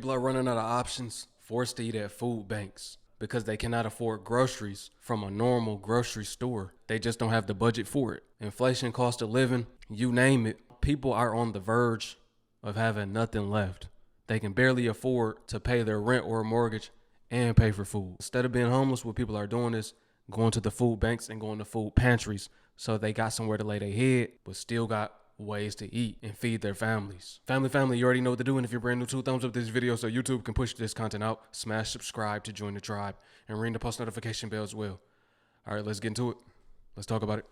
People are running out of options, forced to eat at food banks because they cannot afford groceries from a normal grocery store. They just don't have the budget for it. Inflation, cost of living, you name it. People are on the verge of having nothing left. They can barely afford to pay their rent or mortgage and pay for food. Instead of being homeless, what people are doing is going to the food banks and going to food pantries so they got somewhere to lay their head, but still got ways to eat and feed their families. Family, you already know what to do. And if you're brand new, 2 thumbs up this video so YouTube can push this content out. Smash subscribe to join the tribe and ring the post notification bell as well. All right, let's get into it. Let's talk about it.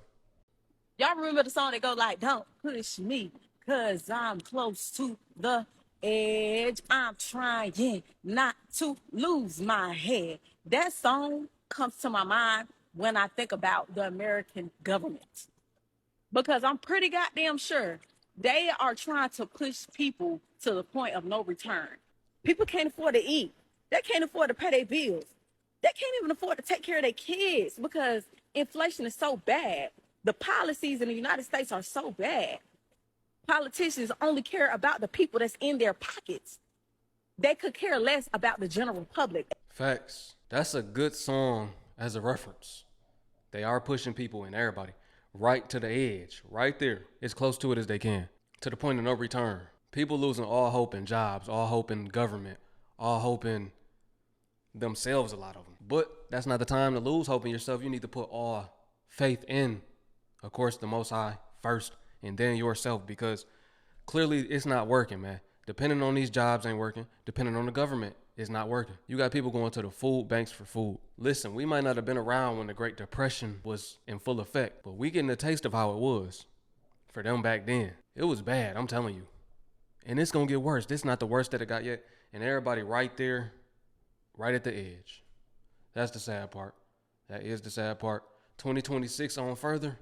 Y'all remember the song that go like, don't push me, cause I'm close to the edge. I'm trying not to lose my head. That song comes to my mind when I think about the American government. Because I'm pretty goddamn sure they are trying to push people to the point of no return. People can't afford to eat. They can't afford to pay their bills. They can't even afford to take care of their kids because inflation is so bad. The policies in the United States are so bad. Politicians only care about the people that's in their pockets. They could care less about the general public. Facts. That's a good song as a reference. They are pushing people and everybody right to the edge, right there, as close to it as they can, to the point of no return. People losing all hope in jobs, all hope in government, all hope in themselves, a lot of them. But that's not the time to lose hope in yourself. You need to put all faith in, of course, the Most High first and then yourself, because clearly it's not working, man. Depending on these jobs ain't working. Depending on the government, it's not working. You got people going to the food banks for food. Listen, we might not have been around when the Great Depression was in full effect, but we getting a taste of how it was for them back then. It was bad, I'm telling you. And it's going to get worse. This is not the worst that it got yet. And everybody right there, right at the edge. That's the sad part. That is the sad part. 2026 on further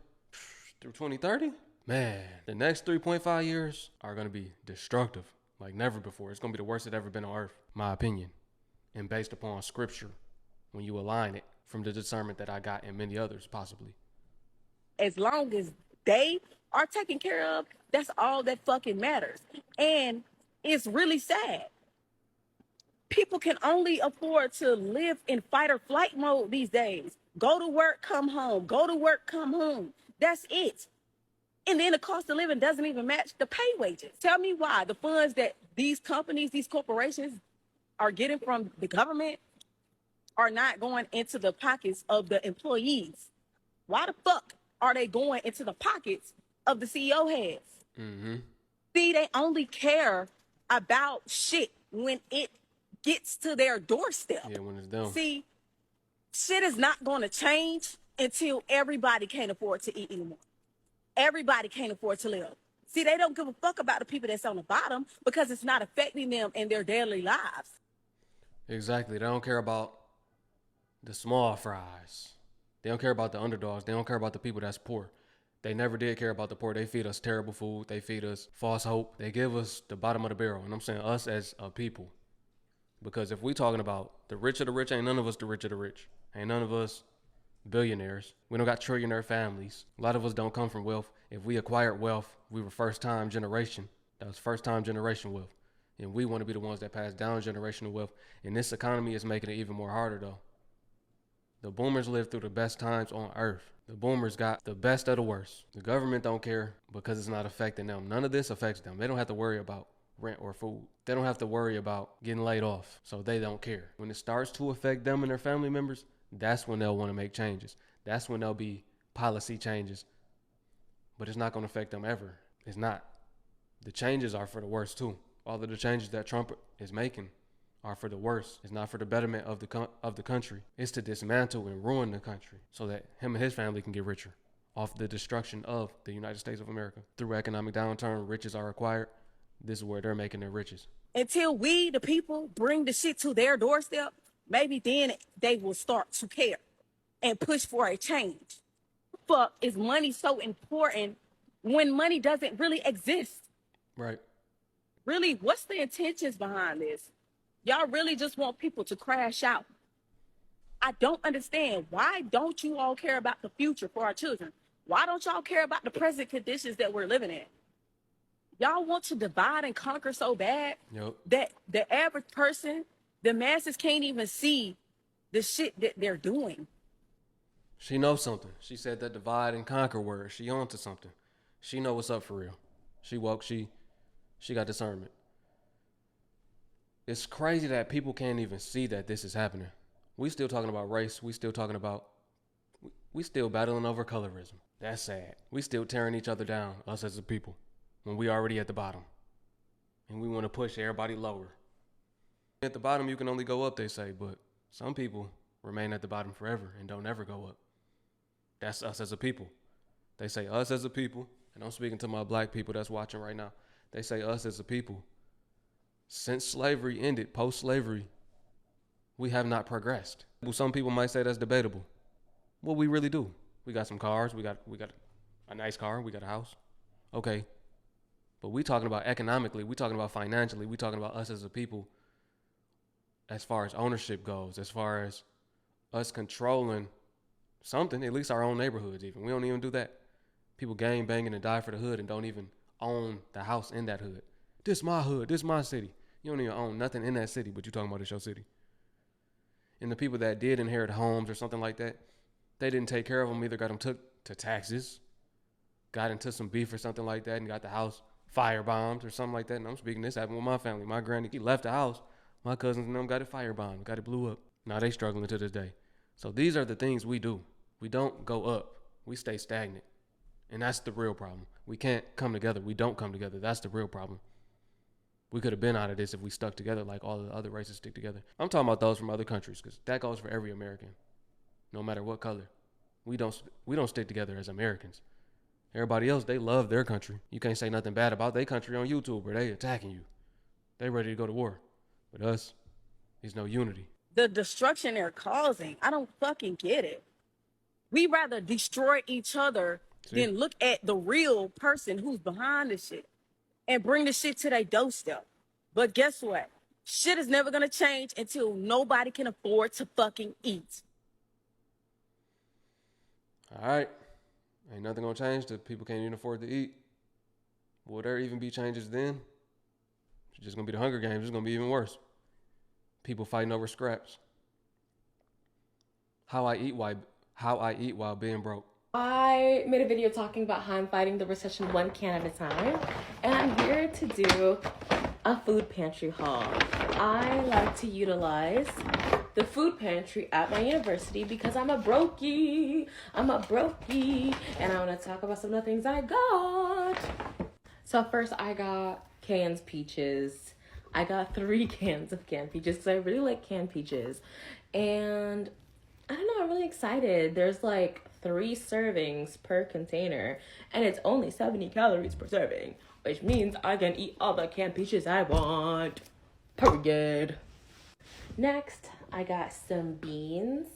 through 2030. Man, the next 3.5 years are going to be destructive like never before. It's going to be the worst it's ever been on earth, my opinion. And based upon scripture, when you align it from the discernment that I got and many others possibly. As long as they are taken care of, that's all that fucking matters. And it's really sad. People can only afford to live in fight or flight mode these days. Go to work, come home. Go to work, come home. That's it. And then the cost of living doesn't even match the pay wages. Tell me why the funds that these companies, these corporations are getting from the government are not going into the pockets of the employees. Why the fuck are they going into the pockets of the CEO heads? Mm-hmm. See, they only care about shit when it gets to their doorstep. Yeah, when it's done. See, shit is not going to change until everybody can't afford to eat anymore. Everybody can't afford to live. See, they don't give a fuck about the people that's on the bottom because it's not affecting them in their daily lives. Exactly. They don't care about the small fries. They don't care about the underdogs. They don't care about the people that's poor. They never did care about the poor. They feed us terrible food. They feed us false hope. They give us the bottom of the barrel. And I'm saying us as a people. Because if we talking about the rich of the rich, ain't none of us the rich of the rich. Ain't none of us billionaires. We don't got trillionaire families. A lot of us don't come from wealth. If we acquired wealth, we were first time generation. That was first time generation wealth. And we want to be the ones that pass down generational wealth. And this economy is making it even more harder though. The boomers lived through the best times on earth. The boomers got the best of the worst. The government don't care because it's not affecting them. None of this affects them. They don't have to worry about rent or food. They don't have to worry about getting laid off. So they don't care. When it starts to affect them and their family members, that's when they'll want to make changes. That's when there'll be policy changes. But it's not going to affect them ever. It's not. The changes are for the worst too. All of the changes that Trump is making are for the worst. It's not for the betterment of the country. It's to dismantle and ruin the country so that him and his family can get richer off the destruction of the United States of America. Through economic downturn, riches are acquired. This is where they're making their riches. Until we, the people, bring the shit to their doorstep, maybe then they will start to care and push for a change. Fuck, is money so important when money doesn't really exist? Right. Really, what's the intentions behind this? Y'all really just want people to crash out. I don't understand. Why don't you all care about the future for our children? Why don't y'all care about the present conditions that we're living in? Y'all want to divide and conquer so bad Yep. that the average person, the masses can't even see the shit that they're doing. She knows something. She said that divide and conquer word. She on to something. She know what's up for real. She woke. She got discernment. It's crazy that people can't even see that this is happening. We still talking about race. We still battling over colorism. That's sad. We still tearing each other down, us as a people, when we already at the bottom. And we want to push everybody lower. At the bottom, you can only go up, they say, but some people remain at the bottom forever and don't ever go up. That's us as a people. They say us as a people, and I'm speaking to my black people that's watching right now. They say us as a people. Since slavery ended, post-slavery, we have not progressed. Some people might say that's debatable. Well, we really do. We got some cars. We got a nice car. We got a house. Okay. But we talking about economically. We talking about financially. We talking about us as a people as far as ownership goes, as far as us controlling something, at least our own neighborhoods even. We don't even do that. People gang banging and die for the hood and don't even own the house in that hood. This my hood. This my city. You don't even own nothing in that city, but you talking about it's your city. And the people that did inherit homes or something like that, they didn't take care of them, either got them took to taxes, got into some beef or something like that, and got the house firebombed or something like that. And I'm speaking, this happened with my family. My granny, he left the house. My cousins and them got it firebombed, got it blew up. Now they struggling to this day. So these are the things we do. We don't go up. We stay stagnant. And that's the real problem. We can't come together. We don't come together. That's the real problem. We could have been out of this if we stuck together like all the other races stick together. I'm talking about those from other countries, because that goes for every American, no matter what color. We don't stick together as Americans. Everybody else, they love their country. You can't say nothing bad about their country on YouTube, or they attacking you. They ready to go to war. But us, there's no unity. The destruction they're causing, I don't fucking get it. We rather destroy each other See? than look at the real person who's behind the shit and bring the shit to their doorstep. But guess what? Shit is never gonna change until nobody can afford to fucking eat. All right. Ain't nothing gonna change till people can't even afford to eat. Will there even be changes then? It's just gonna be the Hunger Games. It's gonna be even worse. People fighting over scraps. How I eat while being broke. I made a video talking about how I'm fighting the recession one can at a time, and I'm here to do a food pantry haul. I like to utilize the food pantry at my university because I'm a brokey, and I want to talk about some of the things I got. So first I got canned peaches. I got 3 cans of canned peaches because I really like canned peaches, and I don't know, I'm really excited. There's like 3 servings per container, and it's only 70 calories per serving, which means I can eat all the canned peaches I want. Period. Next, I got some beans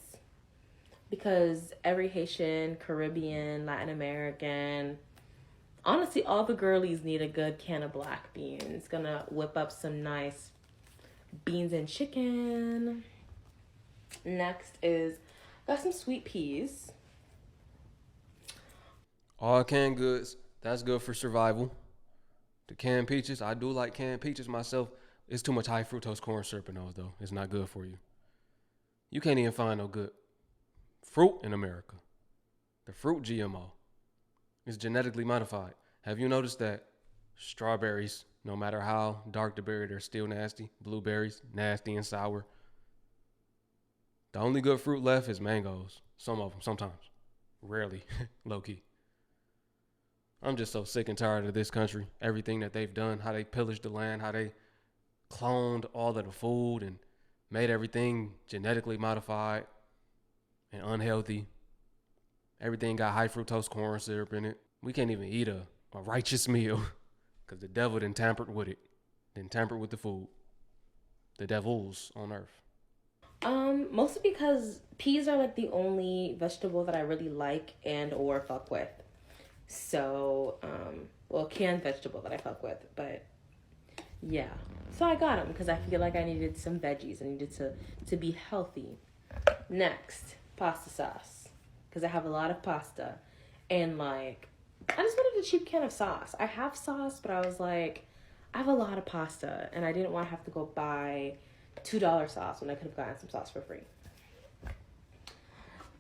because every Haitian, Caribbean, Latin American, honestly, all the girlies need a good can of black beans. Gonna whip up some nice beans and chicken. Next is got some sweet peas. All canned goods, that's good for survival. The canned peaches, I do like canned peaches myself. It's too much high fructose corn syrup in those though. It's not good for you. You can't even find no good fruit in America. The fruit GMO is genetically modified. Have you noticed that strawberries, no matter how dark the berry, they're still nasty? Blueberries, nasty and sour. The only good fruit left is mangoes. Some of them, sometimes. Rarely, low key. I'm just so sick and tired of this country. Everything that they've done, how they pillaged the land, how they cloned all of the food and made everything genetically modified and unhealthy. Everything got high fructose corn syrup in it. We can't even eat a righteous meal because the devil done tampered with it. Then tampered with the food. The devils on earth. Mostly because peas are like the only vegetable that I really like and or fuck with. So, well, canned vegetable that I fuck with, but yeah. So I got them because I feel like I needed some veggies. I needed to be healthy. Next, pasta sauce, because I have a lot of pasta and like I just wanted a cheap can of sauce. I have sauce, but I was like, I have a lot of pasta, and I didn't want to have to go buy $2 sauce when I could have gotten some sauce for free.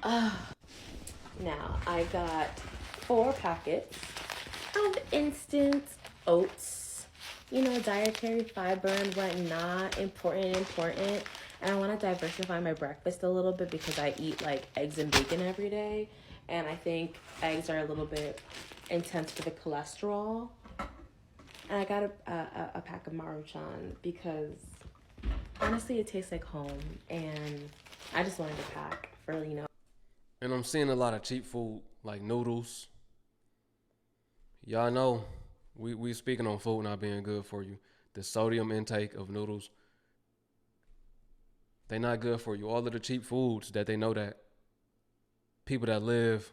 Now I got 4 packets of instant oats. You know, dietary fiber and whatnot, important. And I want to diversify my breakfast a little bit because I eat like eggs and bacon every day. And I think eggs are a little bit intense for the cholesterol. And I got a pack of Maruchan because honestly it tastes like home. And I just wanted a pack for, you know. And I'm seeing a lot of cheap food like noodles. Y'all know we speaking on food not being good for you. The sodium intake of noodles, they not good for you. All of the cheap foods that they know that people that live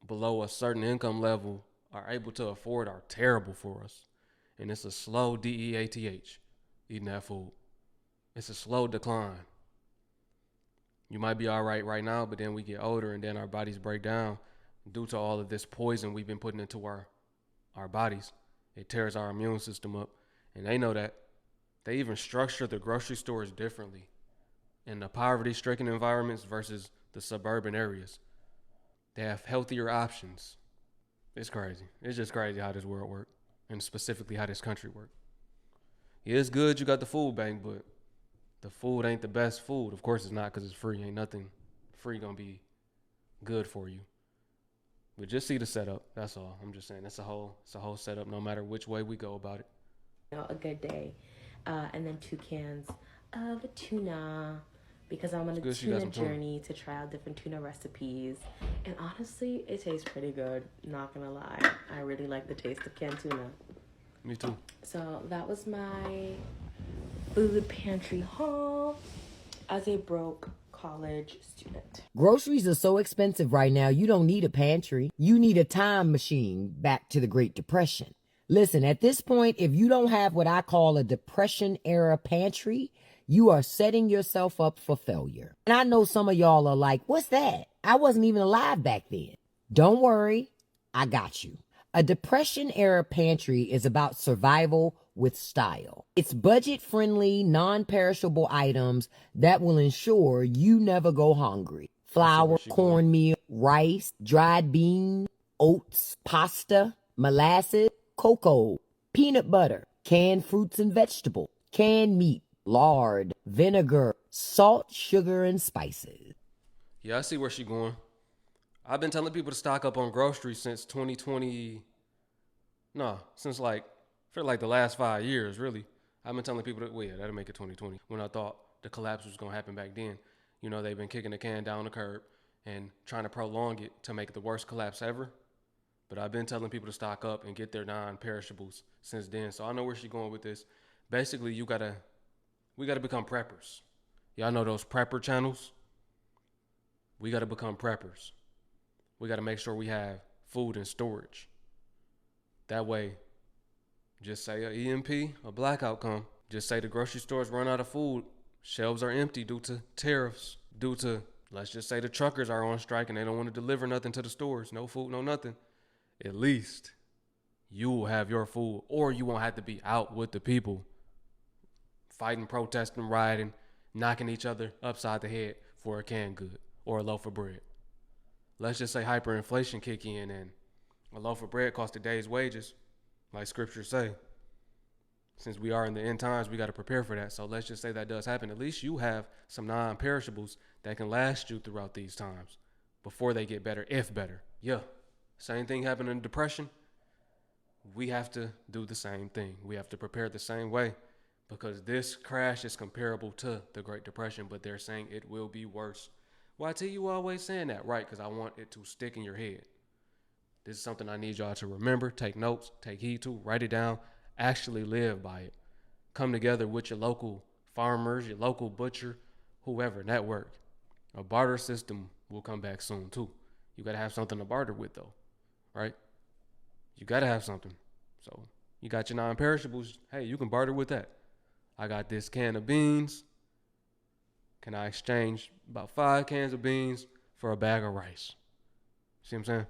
below a certain income level are able to afford are terrible for us. And it's a slow DEATH eating that food. It's a slow decline. You might be all right now, but then we get older and then our bodies break down due to all of this poison we've been putting into our bodies. It tears our immune system up. And they know that. They even structure the grocery stores differently in the poverty stricken environments versus the suburban areas. They have healthier options. It's crazy. It's just crazy how this world works, and specifically how this country works. Yeah, it's good you got the food bank, but the food ain't the best food. Of course it's not because it's free. Ain't nothing free gonna be good for you. But just see the setup. That's all. I'm just saying it's a whole setup no matter which way we go about it. You know, a good day. And then 2 cans of tuna because I'm on a tuna journey to try out different tuna recipes. And honestly, it tastes pretty good. Not gonna lie. I really like the taste of canned tuna. Me too. So that was my food pantry haul as a broke college student. Groceries are so expensive right now, you don't need a pantry. You need a time machine back to the Great Depression. Listen, at this point, if you don't have what I call a Depression-era pantry, you are setting yourself up for failure. And I know some of y'all are like, what's that? I wasn't even alive back then. Don't worry, I got you. A Depression-era pantry is about survival with style. It's budget-friendly, non-perishable items that will ensure you never go hungry. Flour, cornmeal, rice, dried beans, oats, pasta, molasses, cocoa, peanut butter, canned fruits and vegetables, canned meat, lard, vinegar, salt, sugar, and spices. Yeah, I see where she's going. I've been telling people to stock up on groceries since 2020. No, since for the last 5 years, really. I've been telling people that'll make it 2020. When I thought the collapse was going to happen back then. You know, they've been kicking the can down the curb and trying to prolong it to make the worst collapse ever. But I've been telling people to stock up and get their non-perishables since then. So I know where she's going with this. Basically, we gotta become preppers. Y'all know those prepper channels? We gotta become preppers. We gotta make sure we have food in storage. That way, just say a EMP, a blackout come. Just say the grocery stores run out of food. Shelves are empty due to tariffs. Due to, let's just say the truckers are on strike and they don't want to deliver nothing to the stores. No food, no nothing. At least you will have your food, or you won't have to be out with the people fighting, protesting, rioting, knocking each other upside the head for a canned good or a loaf of bread. Let's just say hyperinflation kick in and a loaf of bread costs a day's wages, like scriptures say. Since we are in the end times, we got to prepare for that. So let's just say that does happen. At least you have some non-perishables that can last you throughout these times before they get better, if better. Yeah. Same thing happened in depression. We have to do the same thing. We have to prepare the same way because this crash is comparable to the Great Depression, but they're saying it will be worse. YT, you always saying that, right? Because I want it to stick in your head. This is something I need y'all to remember, take notes, take heed to, write it down, actually live by it. Come together with your local farmers, your local butcher, whoever, network. A barter system will come back soon too. You got to have something to barter with though, right? You got to have something. So you got your non-perishables. Hey, you can barter with that. I got this can of beans. Can I exchange about 5 cans of beans for a bag of rice? See what I'm saying?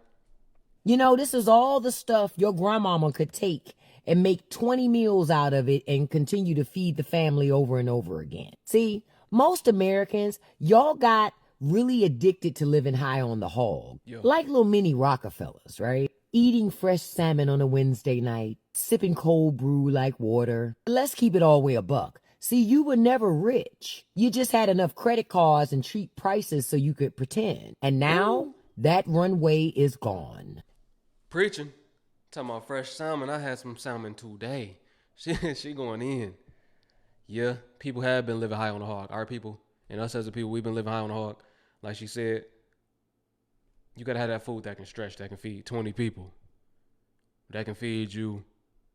You know, this is all the stuff your grandmama could take and make 20 meals out of it and continue to feed the family over and over again. See, most Americans, y'all got really addicted to living high on the hog, Yo. like little mini Rockefellers, right? Eating fresh salmon on a Wednesday night, sipping cold brew like water. Let's keep it all the way a buck. See, you were never rich. You just had enough credit cards and cheap prices so you could pretend. And now that runway is gone. Preaching. Talking about fresh salmon. I had some salmon today. She going in. Yeah, people have been living high on the hog. Our people and us as a people, we've been living high on the hog. Like she said, you gotta have that food that can stretch, that can feed 20 people. That can feed you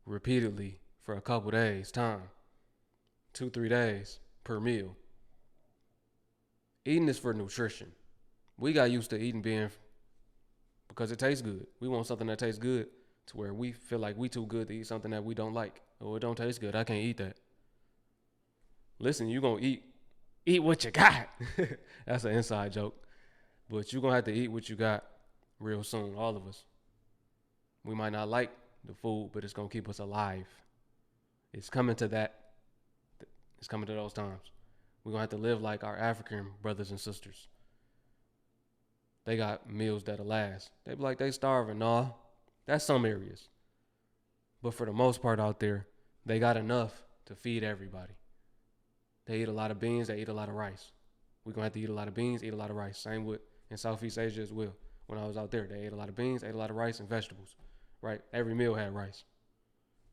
repeatedly for a couple days time. 2-3 days per meal. Eating is for nutrition. We got used to eating being because it tastes good. We want something that tastes good to where we feel like we too good to eat something that we don't like. Oh, it don't taste good. I can't eat that. Listen, you gonna eat what you got. That's an inside joke. But you're gonna have to eat what you got real soon, all of us. We might not like the food, but it's gonna keep us alive. It's coming to that. It's coming to those times. We're gonna have to live like our African brothers and sisters. They got meals that'll last. They be like, they starving. Nah, that's some areas. But for the most part out there, they got enough to feed everybody. They eat a lot of beans, they eat a lot of rice. We're going to have to eat a lot of beans, eat a lot of rice. Same with in Southeast Asia as well. When I was out there, they ate a lot of beans, ate a lot of rice and vegetables. Right? Every meal had rice.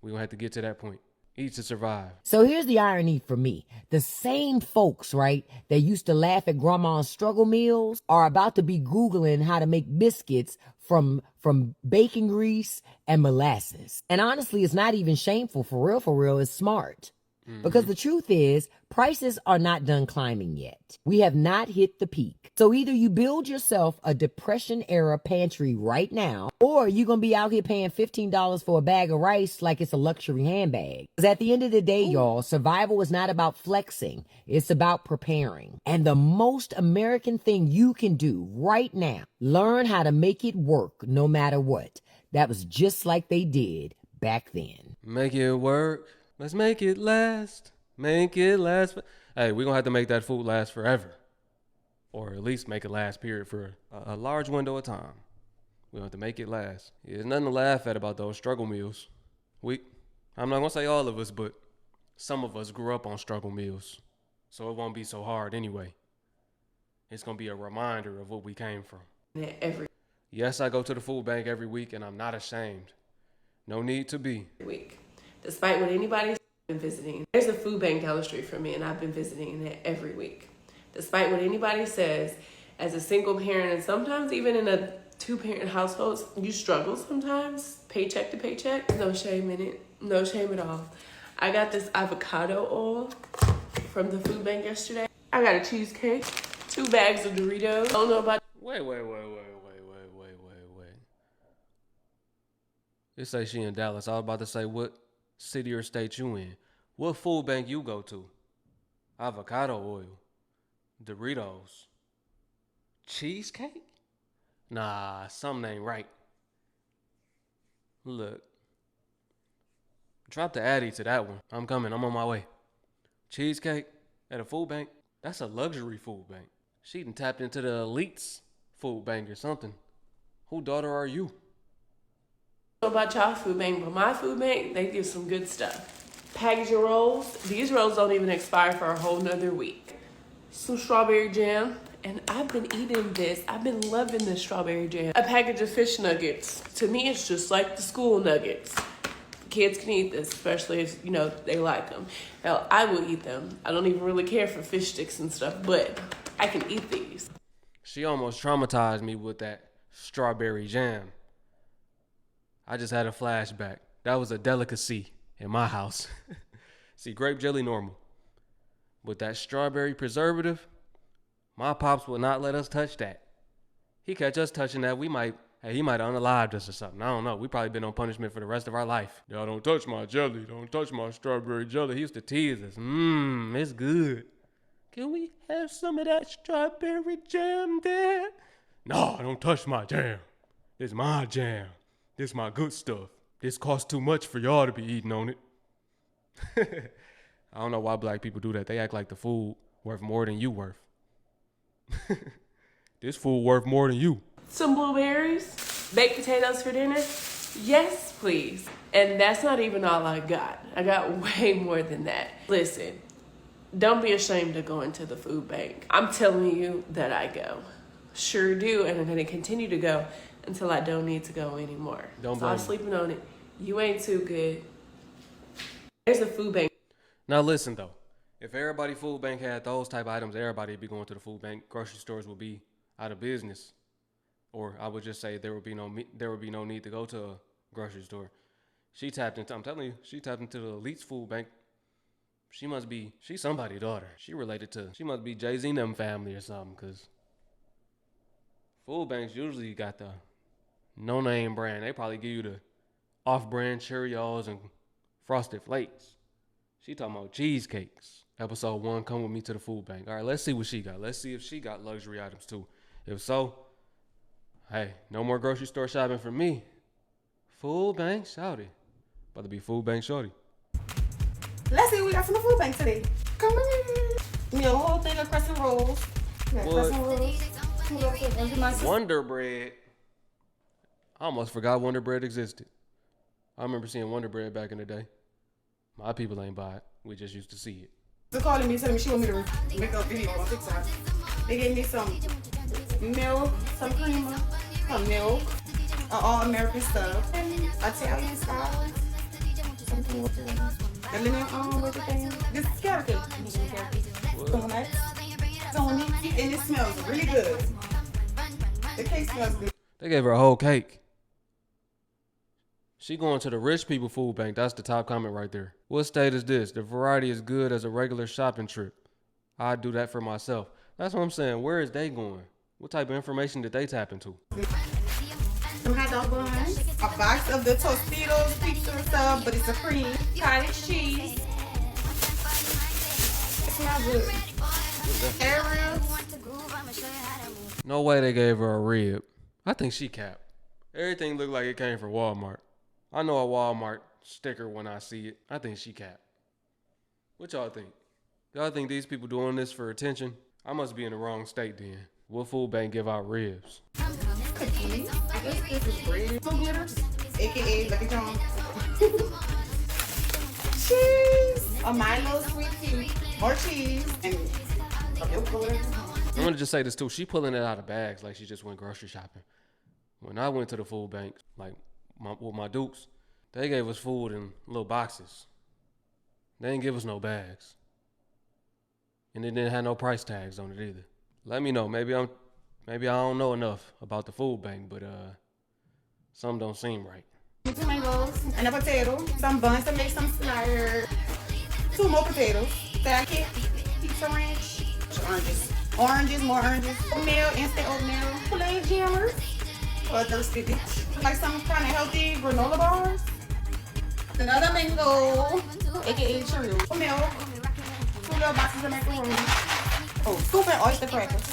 We're going to have to get to that point. Eat to survive. So here's the irony for me. The same folks, right, that used to laugh at grandma's struggle meals are about to be Googling how to make biscuits from bacon grease and molasses. And honestly, it's not even shameful. For real, it's smart. Because the truth is, prices are not done climbing yet. We have not hit the peak. So either you build yourself a Depression-era pantry right now, or you're going to be out here paying $15 for a bag of rice like it's a luxury handbag. Because at the end of the day, y'all, survival is not about flexing. It's about preparing. And the most American thing you can do right now, learn how to make it work no matter what. That was just like they did back then. Make it work. Let's make it last. Make it last. Hey, we're going to have to make that food last forever. Or at least make it last, period, for a large window of time. We're going to have to make it last. There's nothing to laugh at about those struggle meals. I'm not going to say all of us, but some of us grew up on struggle meals. So it won't be so hard anyway. It's going to be a reminder of what we came from. Yes, I go to the food bank every week, and I'm not ashamed. No need to be. Week. Despite what anybody's been visiting, there's a food bank down the street from me, and I've been visiting it every week. Despite what anybody says, as a single parent, and sometimes even in a two-parent household, you struggle sometimes, paycheck to paycheck. No shame in it. No shame at all. I got this avocado oil from the food bank yesterday. I got a cheesecake, 2 bags of Doritos. I don't know about... Wait. It say she in Dallas. I was about to say what city or state you in. What food bank you go to? Avocado oil. Doritos. Cheesecake? Nah, something ain't right. Look. Drop the Addy to that one. I'm coming. I'm on my way. Cheesecake at a food bank? That's a luxury food bank. She done tapped into the elites food bank or something. Who daughter are you? About y'all food bank, but my food bank, they do some good stuff. Package of rolls. These rolls don't even expire for a whole nother week. Some strawberry jam, and I've been eating this. I've been loving this strawberry jam. A package of fish nuggets. To me, it's just like the school nuggets. Kids can eat this, especially if, they like them. Hell, I will eat them. I don't even really care for fish sticks and stuff, but I can eat these. She almost traumatized me with that strawberry jam. I just had a flashback. That was a delicacy in my house. See, grape jelly normal. With that strawberry preservative, my pops would not let us touch that. He catch us touching that, he might have unalived us or something. I don't know. We probably been on punishment for the rest of our life. Y'all don't touch my jelly. Don't touch my strawberry jelly. He used to tease us. It's good. Can we have some of that strawberry jam, Dad? No, don't touch my jam. This my jam. This my good stuff. This costs too much for y'all to be eating on it. I don't know why black people do that. They act like the food worth more than you worth. This food worth more than you. Some blueberries, baked potatoes for dinner? Yes, please. And that's not even all I got. I got way more than that. Listen, don't be ashamed to go into the food bank. I'm telling you that I go. Sure do, and I'm gonna continue to go until I don't need to go anymore. Don't Stop blame me. sleeping on it. You ain't too good. There's a food bank. Now listen though, if everybody food bank had those type of items, everybody would be going to the food bank. Grocery stores would be out of business, or I would just say there would be no need to go to a grocery store. She tapped into. I'm telling you, she tapped into the elite's food bank. She's somebody's daughter. She must be Jay-Z and them family or something, cause food banks usually got the no-name brand. They probably give you the off-brand Cheerios and Frosted Flakes. She talking about cheesecakes. Episode 1, come with me to the food bank. All right, let's see what she got. Let's see if she got luxury items too. If so, hey, no more grocery store shopping for me. Food bank shorty. About to be food bank shorty. Let's see what we got from the food bank today. Come on. You know, a whole thing of crescent rolls. Yeah, What? crescent rolls. Wonder Bread. I almost forgot Wonder Bread existed. I remember seeing Wonder Bread back in the day. My people ain't buy it. We just used to see it. They're calling me, telling me she want me to make a video on TikTok. They gave me some milk, some creamer, some milk, all American stuff, Italian style, something with the lemon with the thing. This is carrot cake. Donuts, and it smells really good. The cake smells good. They gave her a whole cake. She going to the rich people food bank. That's the top comment right there. What state is this? The variety is good as a regular shopping trip. I'd do that for myself. That's what I'm saying. Where is they going? What type of information did they tap into? Some hot dog buns, a box of the Tostitos pizza stuff, but it's a cream, cottage cheese. It smells good. Air ribs. No way they gave her a rib. I think she capped. Everything looked like it came from Walmart. I know a Walmart sticker when I see it. I think she capped. What y'all think? Y'all think these people doing this for attention? I must be in the wrong state then. What food bank give out ribs? Cookies. I guess this is bread. Some glitters, aka Lucky Charms. Cheese. A Milo sweet tea. More cheese. And a milk or whatever. I'm gonna just say this too. She pulling it out of bags like she just went grocery shopping. When I went to the food bank, like with my dukes, they gave us food in little boxes. They didn't give us no bags. And it didn't have no price tags on it either. Let me know. Maybe I don't know enough about the food bank, but something don't seem right. Tomatoes and a potato. Some buns to make some sliders. 2 more potatoes. Packet. Pizza ranch. Oranges, more oranges. Oatmeal, instant oatmeal. Plain jammers. For a thirsty bitch. Like some kind of healthy granola bars. Another mango, aka Cheerios. Milk. 2 little boxes of macaroni. Oh, soup and oyster crackers.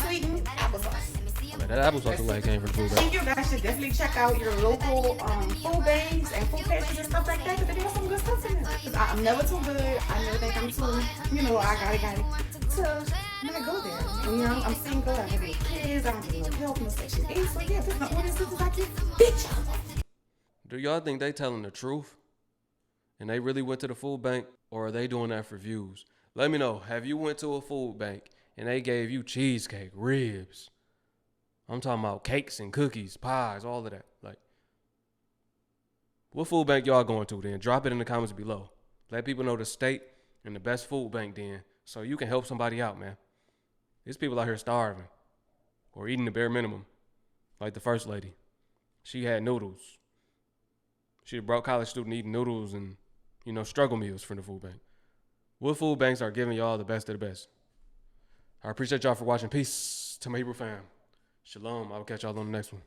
Sweetened applesauce. Man, that applesauce look like it came from the food I bank. think you guys should definitely check out your local food banks and food pantries and stuff like that, because they have some good stuff in there. 'Cause I'm never too good. I never think I'm too, I got it. So not go there. And, I'm single. I have no kids. I don't have no help, no Section 8. So yeah, there's no ordinances like you, bitch. Do y'all think they telling the truth? And they really went to the food bank? Or are they doing that for views? Let me know. Have you went to a food bank and they gave you cheesecake, ribs? I'm talking about cakes and cookies, pies, all of that. Like, what food bank y'all going to then? Drop it in the comments below. Let people know the state and the best food bank then, so you can help somebody out, man. There's people out here starving or eating the bare minimum, like the first lady. She had noodles. She a broke college student eating noodles and, struggle meals from the food bank. What food banks are giving y'all the best of the best? I appreciate y'all for watching. Peace to my Hebrew fam. Shalom. I will catch y'all on the next one.